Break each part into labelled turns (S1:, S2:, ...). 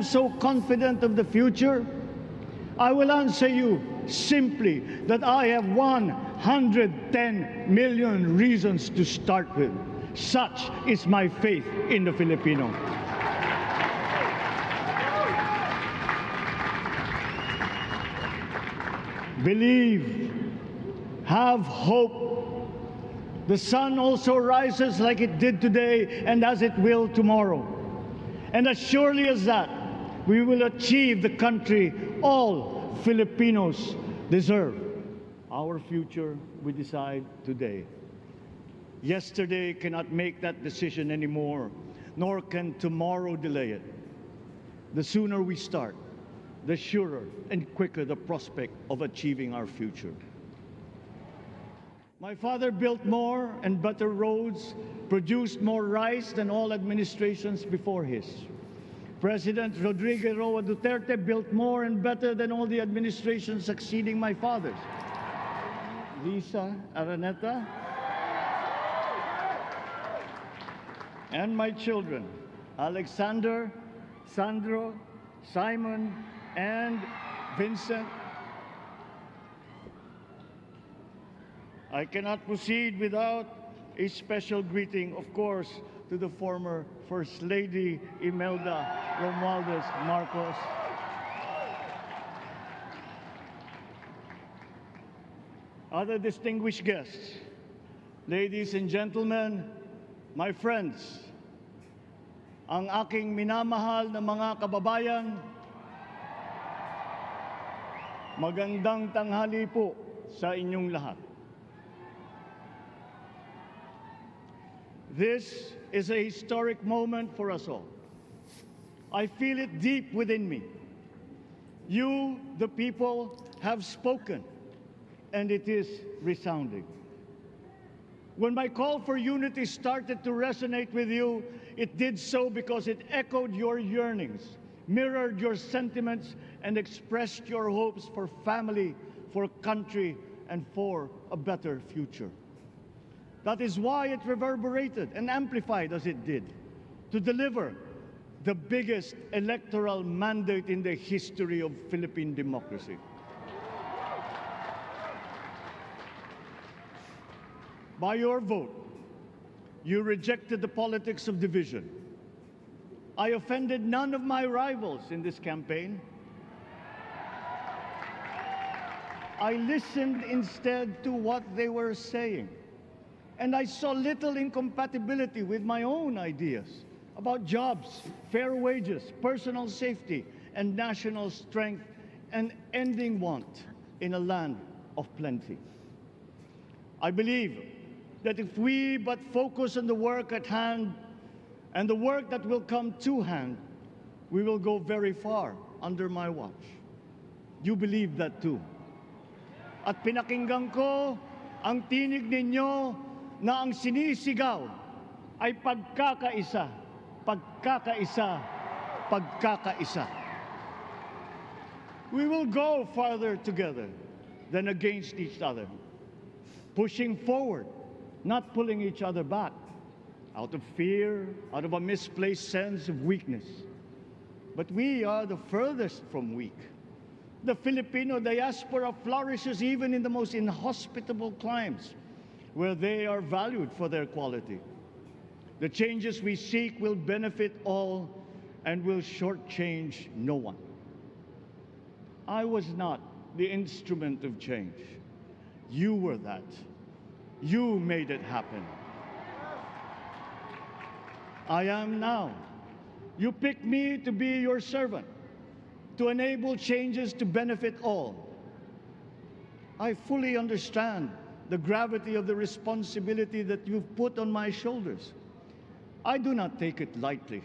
S1: am so confident of the future? I will answer you simply that I have 110 million reasons to start with. Such is my faith in the Filipino. Believe, have hope. The sun also rises like it did today and as it will tomorrow. And as surely as that, we will achieve the country all Filipinos deserve. Our future we decide today. Yesterday cannot make that decision anymore, nor can tomorrow delay it. The sooner we start, the surer and quicker the prospect of achieving our future. My father built more and better roads, produced more rice than all administrations before his. President Rodrigo Roa Duterte built more and better than all the administrations succeeding my father's. Lisa Araneta and my children, Alexander, Sandro, Simon, and Vincent. I cannot proceed without a special greeting, of course, to the former First Lady Imelda Romualdez Marcos. Other distinguished guests, ladies and gentlemen, my friends, ang aking minamahal na mga kababayan, magandang tanghali po sa inyong lahat. This is a historic moment for us all. I feel it deep within me. You, the people, have spoken, and it is resounding. When my call for unity started to resonate with you, it did so because it echoed your yearnings, mirrored your sentiments, and expressed your hopes for family, for country, and for a better future. That is why it reverberated and amplified as it did, to deliver the biggest electoral mandate in the history of Philippine democracy. By your vote, you rejected the politics of division. I offended none of my rivals in this campaign. I listened instead to what they were saying. And I saw little incompatibility with my own ideas about jobs, fair wages, personal safety, and national strength, and ending want in a land of plenty. I believe that if we but focus on the work at hand and the work that will come to hand, we will go very far under my watch. You believe that too. At pinakinggan ko ang tinig ninyo na ang sinisigaw ay pagkakaisa, pagkakaisa, pagkakaisa. We will go farther together than against each other, pushing forward, not pulling each other back, out of fear, out of a misplaced sense of weakness. But we are the furthest from weak. The Filipino diaspora flourishes even in the most inhospitable climes, where they are valued for their quality. The changes we seek will benefit all and will shortchange no one. I was not the instrument of change. You were that. You made it happen. I am now. You picked me to be your servant, to enable changes to benefit all. I fully understand the gravity of the responsibility that you've put on my shoulders. I do not take it lightly,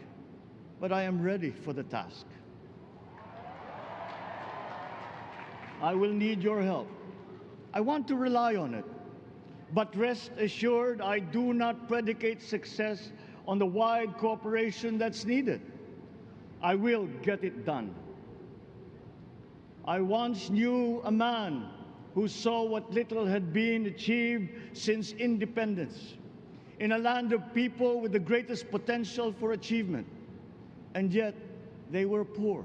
S1: but I am ready for the task. I will need your help. I want to rely on it. But rest assured, I do not predicate success on the wide cooperation that's needed. I will get it done. I once knew a man who saw what little had been achieved since independence in a land of people with the greatest potential for achievement. And yet, They were poor,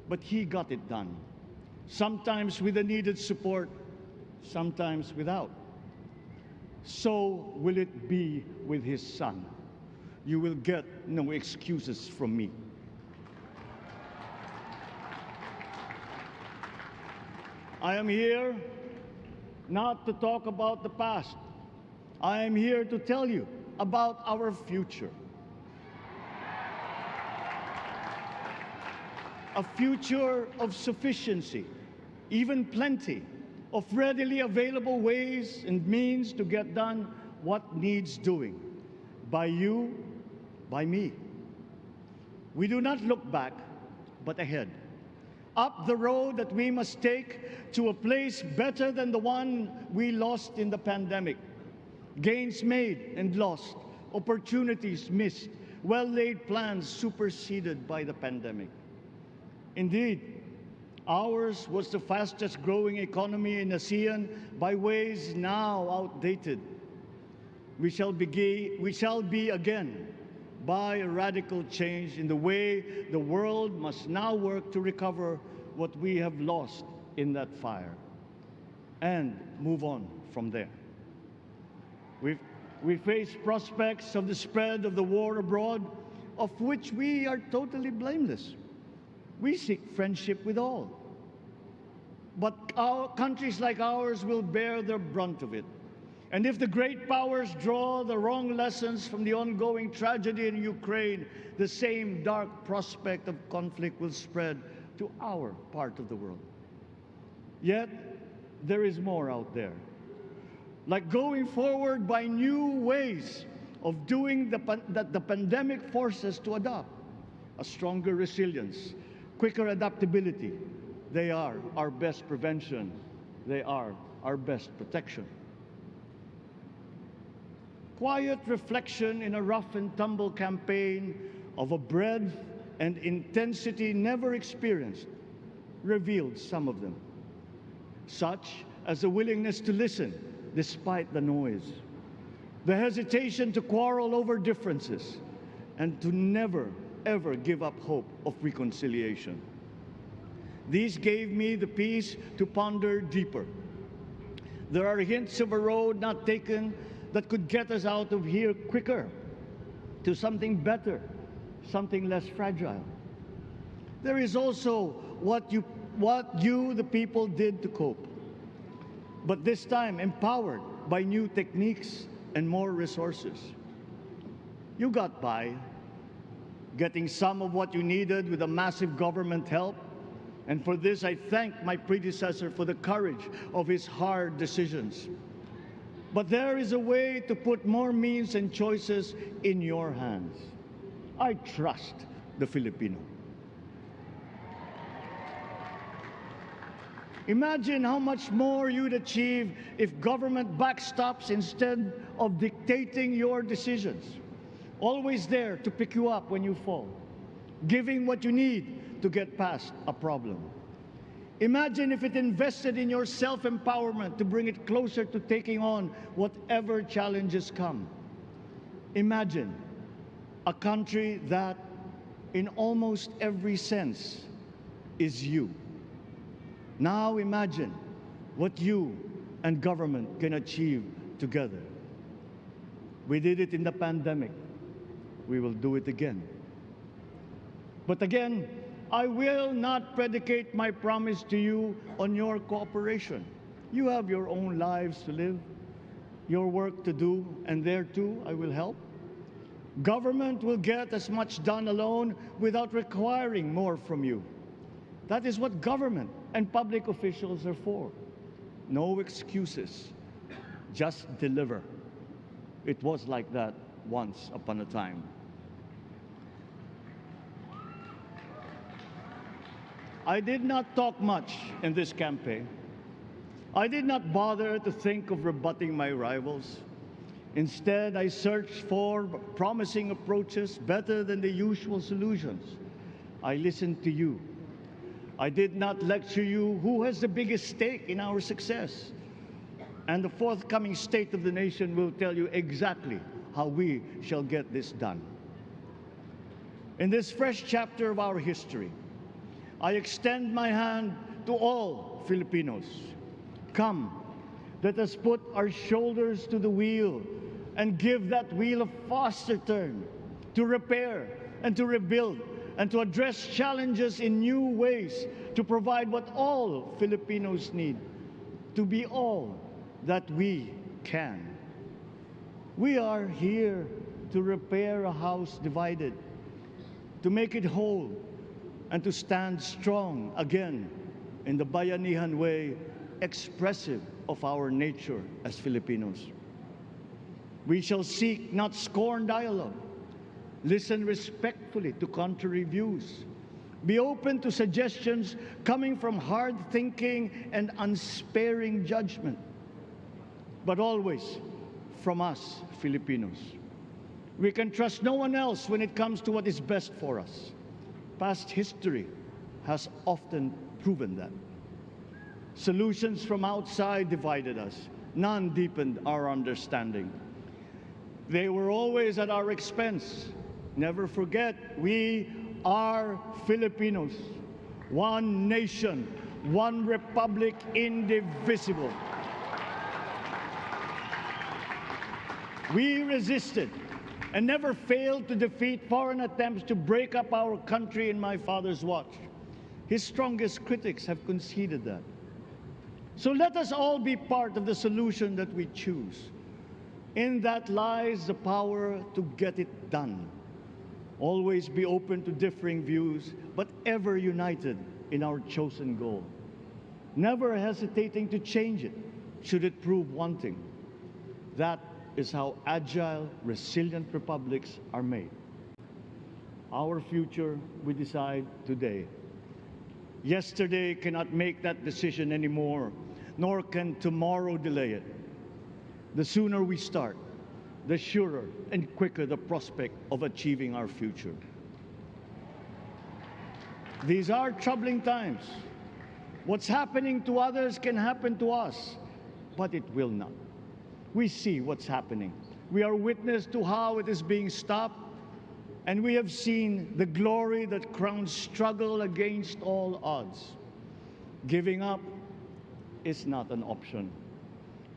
S1: but he got it done. Sometimes with the needed support, sometimes without. So will it be with his son. You will get no excuses from me. I am here not to talk about the past. I am here to tell you about our future. A future of sufficiency, even plenty, of readily available ways and means to get done what needs doing, by you, by me. We do not look back, but ahead, up the road that we must take to a place better than the one we lost in the pandemic. Gains made and lost, opportunities missed, well-laid plans superseded by the pandemic. Indeed, ours was the fastest growing economy in ASEAN by ways now outdated. We shall be again by a radical change in the way the world must now work to recover what we have lost in that fire and move on from there. We face prospects of the spread of the war abroad, of which we are totally blameless. We seek friendship with all. But countries like ours will bear the brunt of it. And if the great powers draw the wrong lessons from the ongoing tragedy in Ukraine, the same dark prospect of conflict will spread to our part of the world. Yet, there is more out there. Like going forward by new ways of doing that the pandemic forces to adopt. A stronger resilience, quicker adaptability. They are our best prevention. They are our best protection. Quiet reflection in a rough and tumble campaign of a breadth and intensity never experienced revealed some of them, such as the willingness to listen despite the noise, the hesitation to quarrel over differences, and to never, ever give up hope of reconciliation. These gave me the peace to ponder deeper. There are hints of a road not taken that could get us out of here quicker to something better, something less fragile. There is also what you, the people, did to cope, but this time empowered by new techniques and more resources. You got by, getting some of what you needed with a massive government help, and for this I thank my predecessor for the courage of his hard decisions. But there is a way to put more means and choices in your hands. I trust the Filipino. Imagine how much more you'd achieve if government backstops instead of dictating your decisions. Always there to pick you up when you fall, giving what you need to get past a problem. Imagine if it invested in your self-empowerment to bring it closer to taking on whatever challenges come. Imagine a country that, in almost every sense, is you. Now imagine what you and government can achieve together. We did it in the pandemic. We will do it again. But again, I will not predicate my promise to you on your cooperation. You have your own lives to live, your work to do, and there too I will help. Government will get as much done alone without requiring more from you. That is what government and public officials are for. No excuses, just deliver. It was like that once upon a time. I did not talk much in this campaign. I did not bother to think of rebutting my rivals. Instead, I searched for promising approaches better than the usual solutions. I listened to you. I did not lecture you who has the biggest stake in our success. And the forthcoming State of the Nation will tell you exactly how we shall get this done. In this fresh chapter of our history, I extend my hand to all Filipinos. Come, let us put our shoulders to the wheel and give that wheel a faster turn to repair and to rebuild and to address challenges in new ways, to provide what all Filipinos need, to be all that we can. We are here to repair a house divided, to make it whole, and to stand strong again in the Bayanihan way, expressive of our nature as Filipinos. We shall seek, not scorn, dialogue. Listen respectfully to contrary views. Be open to suggestions coming from hard thinking and unsparing judgment. But always from us, Filipinos. We can trust no one else when it comes to what is best for us. Past history has often proven that. Solutions from outside divided us. None deepened our understanding. They were always at our expense. Never forget, we are Filipinos. One nation, one republic, indivisible. We resisted and never failed to defeat foreign attempts to break up our country in my father's watch. His strongest critics have conceded that. So let us all be part of the solution that we choose. In that lies the power to get it done. Always be open to differing views, but ever united in our chosen goal. Never hesitating to change it, should it prove wanting. That is how agile, resilient republics are made. Our future we decide today. Yesterday cannot make that decision anymore, nor can tomorrow delay it. The sooner we start, the surer and quicker the prospect of achieving our future. These are troubling times. What's happening to others can happen to us, but it will not. We see what's happening. We are witness to how it is being stopped, and we have seen the glory that crowns struggle against all odds. Giving up is not an option.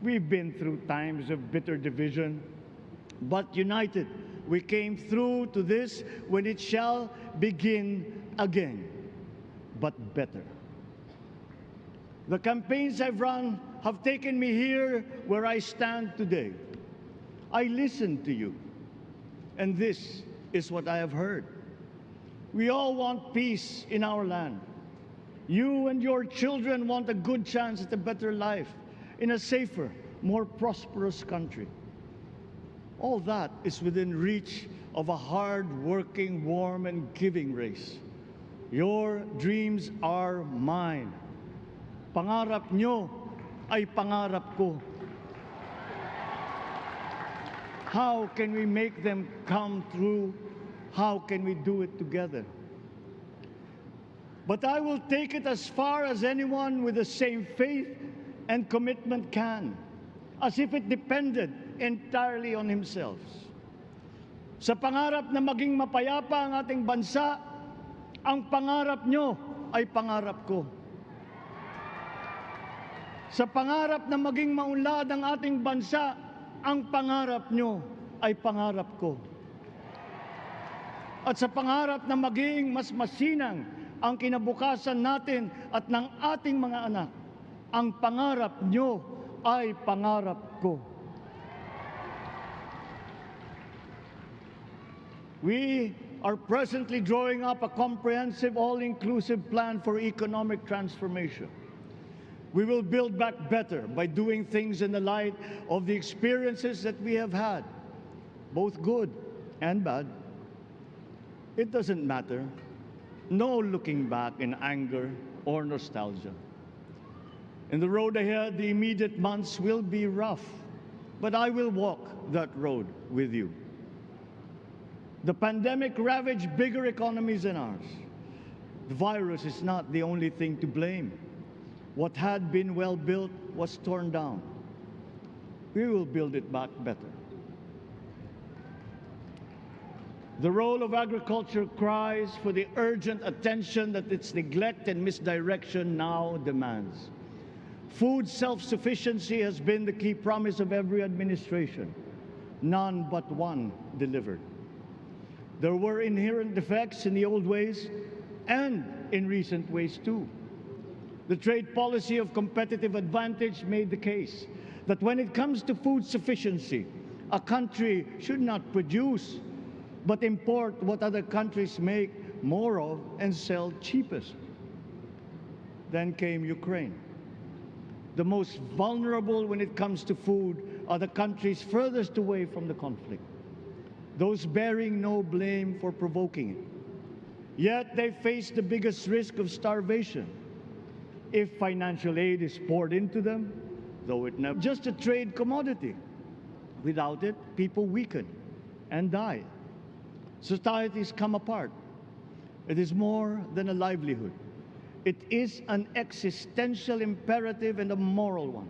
S1: We've been through times of bitter division, but united, we came through to this when it shall begin again, but better. The campaigns I've run have taken me here where I stand today. I listened to you, and this is what I have heard. We all want peace in our land. You and your children want a good chance at a better life in a safer, more prosperous country. All that is within reach of a hard-working, warm, and giving race. Your dreams are mine. Pangarap nyo ay pangarap ko. How can we make them come true? How can we do it together? But I will take it as far as anyone with the same faith and commitment can, as if it depended entirely on himself. Sa pangarap na maging mapayapa ang ating bansa, ang pangarap nyo ay pangarap ko. Sa pangarap na maging maunlad ang ating bansa, ang pangarap nyo ay pangarap ko. At sa pangarap na maging mas masinang ang kinabukasan natin at ng ating mga anak, ang pangarap nyo ay pangarap ko. We are presently drawing up a comprehensive, all-inclusive plan for economic transformation. We will build back better by doing things in the light of the experiences that we have had, both good and bad. It doesn't matter. No looking back in anger or nostalgia. In the road ahead, the immediate months will be rough, but I will walk that road with you. The pandemic ravaged bigger economies than ours. The virus is not the only thing to blame. What had been well built was torn down. We will build it back better. The role of agriculture cries for the urgent attention that its neglect and misdirection now demands. Food self-sufficiency has been the key promise of every administration. None but one delivered. There were inherent defects in the old ways and in recent ways too. The trade policy of competitive advantage made the case that when it comes to food sufficiency, a country should not produce but import what other countries make more of and sell cheapest. Then came Ukraine. The most vulnerable when it comes to food are the countries furthest away from the conflict, those bearing no blame for provoking it. Yet they face the biggest risk of starvation if financial aid is poured into them, though it never just a trade commodity. Without it, people weaken and die. Societies come apart. It is more than a livelihood. It is an existential imperative and a moral one.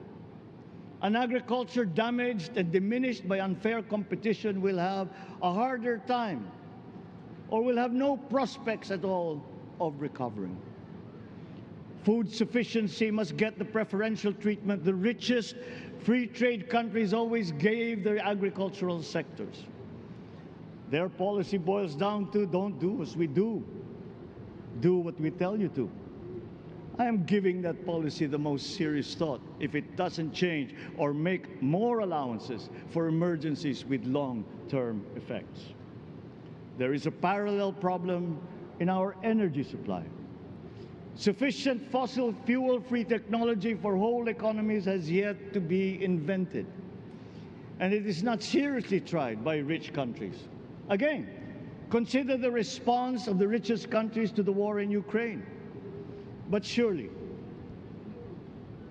S1: An agriculture damaged and diminished by unfair competition will have a harder time or will have no prospects at all of recovering. Food sufficiency must get the preferential treatment the richest free trade countries always gave their agricultural sectors. Their policy boils down to don't do as we do. Do what we tell you to. I am giving that policy the most serious thought if it doesn't change or make more allowances for emergencies with long-term effects. There is a parallel problem in our energy supply. Sufficient fossil fuel-free technology for whole economies has yet to be invented. And it is not seriously tried by rich countries. Again, consider the response of the richest countries to the war in Ukraine. But surely,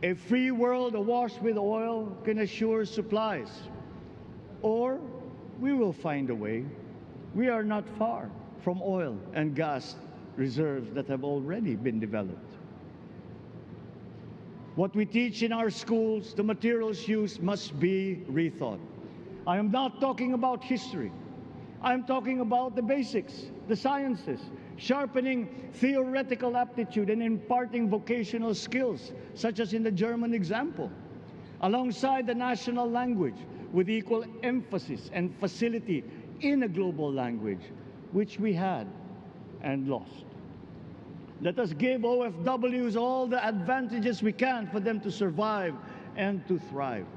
S1: a free world awash with oil can assure supplies. Or we will find a way. We are not far from oil and gas reserves that have already been developed. What we teach in our schools, the materials used must be rethought. I am not talking about history. I'm talking about the basics, the sciences, sharpening theoretical aptitude and imparting vocational skills, such as in the German example, alongside the national language with equal emphasis and facility in a global language, which we had and lost. Let us give OFWs all the advantages we can for them to survive and to thrive.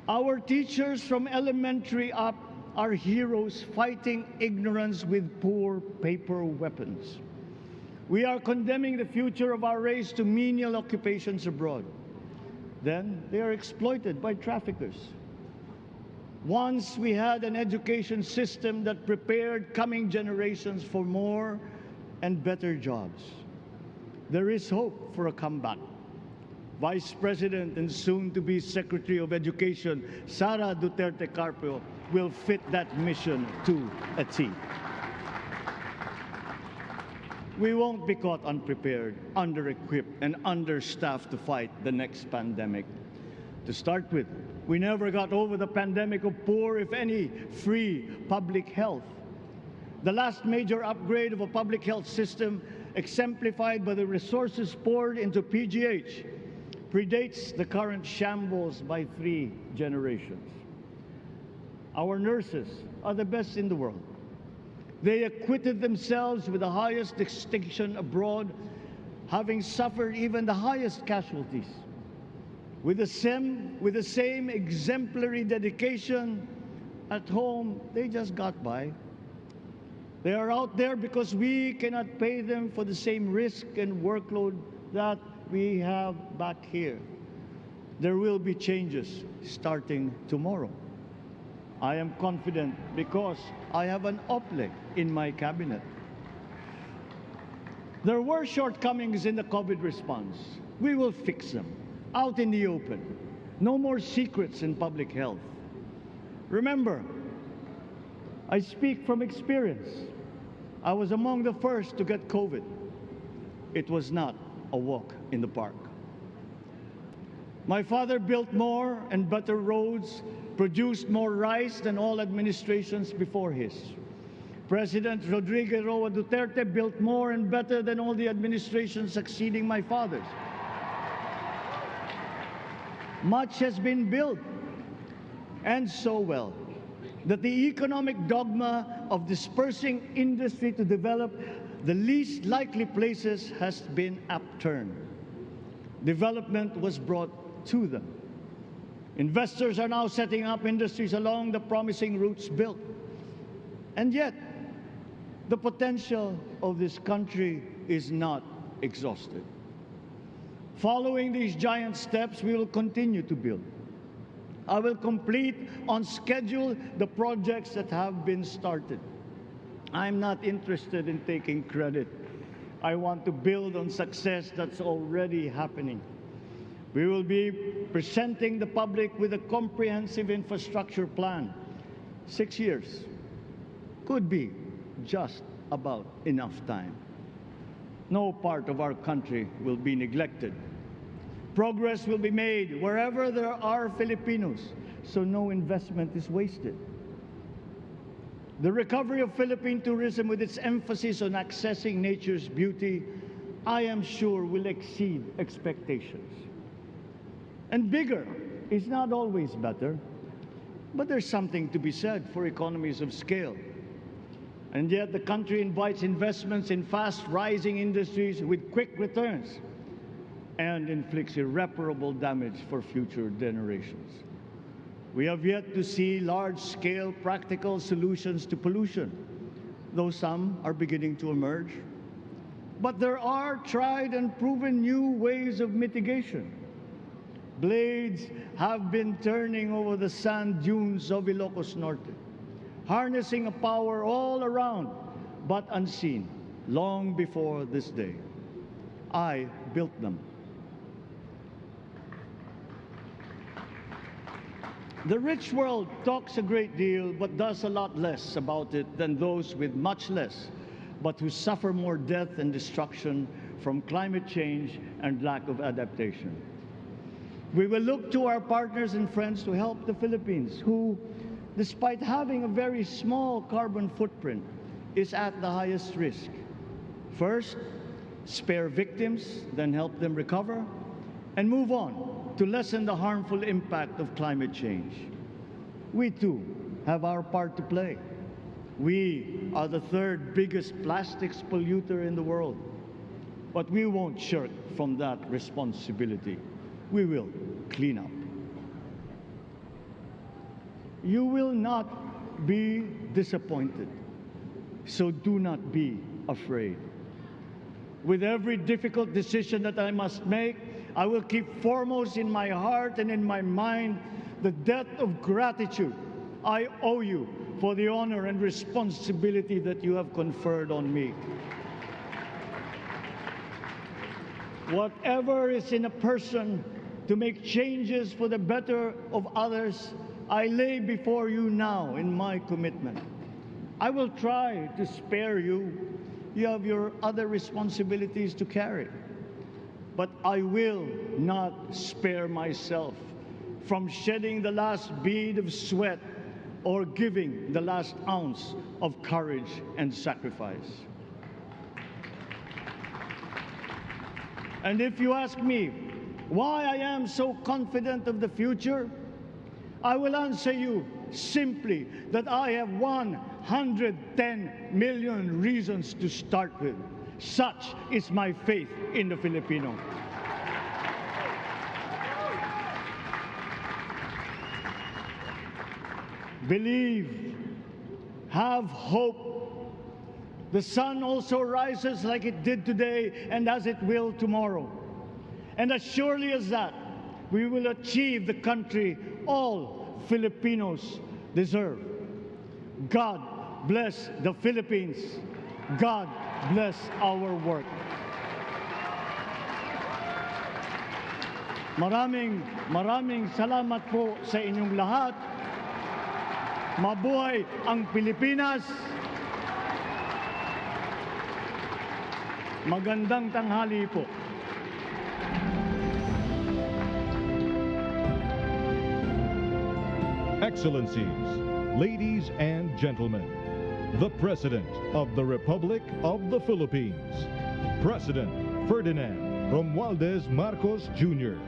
S1: Our teachers from elementary up are heroes fighting ignorance with poor paper weapons. We are condemning the future of our race to menial occupations abroad. Then they are exploited by traffickers. Once we had an education system that prepared coming generations for more and better jobs. There is hope for a comeback. Vice President and soon-to-be Secretary of Education, Sara Duterte Carpio, will fit that mission to a T. We won't be caught unprepared, under-equipped, and understaffed to fight the next pandemic. To start with, we never got over the pandemic of poor, if any, free public health. The last major upgrade of a public health system, exemplified by the resources poured into PGH, predates the current shambles by 3 generations. Our nurses are the best in the world. They acquitted themselves with the highest distinction abroad, having suffered even the highest casualties. With the same exemplary dedication, at home, they just got by. They are out there because we cannot pay them for the same risk and workload that we have back here. There will be changes starting tomorrow. I am confident because I have an OPLE in my cabinet. There were shortcomings in the COVID response. We will fix them out in the open. No more secrets in public health. Remember, I speak from experience. I was among the first to get COVID. It was not a walk in the park. My father built more and better roads, produced more rice than all administrations before his. President Rodrigo Roa Duterte built more and better than all the administrations succeeding my father's. Much has been built, and so well, that the economic dogma of dispersing industry to develop the least likely places has been upturned. Development was brought to them. Investors are now setting up industries along the promising routes built. And yet, the potential of this country is not exhausted. Following these giant steps, we will continue to build. I will complete on schedule the projects that have been started. I'm not interested in taking credit. I want to build on success that's already happening. We will be presenting the public with a comprehensive infrastructure plan. 6 years could be just about enough time. No part of our country will be neglected. Progress will be made wherever there are Filipinos, so no investment is wasted. The recovery of Philippine tourism, with its emphasis on accessing nature's beauty, I am sure will exceed expectations. And bigger is not always better, but there's something to be said for economies of scale. And yet the country invites investments in fast-rising industries with quick returns and inflicts irreparable damage for future generations. We have yet to see large-scale practical solutions to pollution, though some are beginning to emerge. But there are tried and proven new ways of mitigation. Blades have been turning over the sand dunes of Ilocos Norte, harnessing a power all around but unseen long before this day. I built them. The rich world talks a great deal but does a lot less about it than those with much less, but who suffer more death and destruction from climate change and lack of adaptation. We will look to our partners and friends to help the Philippines, who, despite having a very small carbon footprint, is at the highest risk. First, spare victims, then help them recover, and move on to lessen the harmful impact of climate change. We too have our part to play. We are the third biggest plastics polluter in the world, but we won't shirk from that responsibility. We will clean up. You will not be disappointed, so do not be afraid. With every difficult decision that I must make, I will keep foremost in my heart and in my mind the debt of gratitude I owe you for the honor and responsibility that you have conferred on me. Whatever is in a person to make changes for the better of others, I lay before you now in my commitment. I will try to spare you. You have your other responsibilities to carry. But I will not spare myself from shedding the last bead of sweat or giving the last ounce of courage and sacrifice. And if you ask me why I am so confident of the future, I will answer you simply that I have 110 million reasons to start with. Such is my faith in the Filipino. Believe, have hope. The sun also rises like it did today and as it will tomorrow. And as surely as that, we will achieve the country all Filipinos deserve. God bless the Philippines. God bless our work. Maraming salamat po sa inyong lahat. Mabuhay ang Pilipinas. Magandang tanghali po.
S2: Excellencies, ladies and gentlemen, the President of the Republic of the Philippines, President Ferdinand Romualdez Marcos Jr.